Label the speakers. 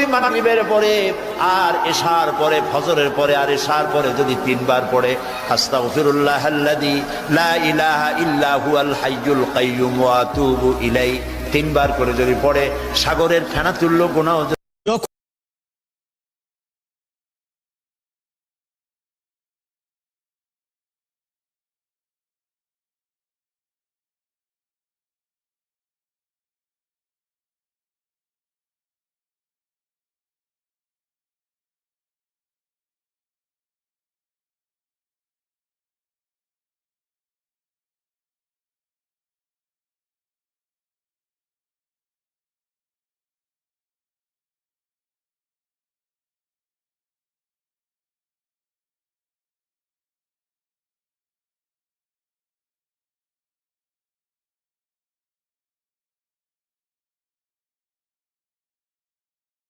Speaker 1: যদি মাগরিবের পরে আর এশার পরে, ফজরের পরে আর এশার পরে যদি 3 বার পড়ে আস্তাগফিরুল্লাহাল্লাযী লা ইলাহা ইল্লা হুয়াল হাইয়ুল কাইয়্যুম ওয়া আতুবু ইলাইহি 3 বার করে যদি পড়ে, সাগরের ফেনা তুল্য গুনাহ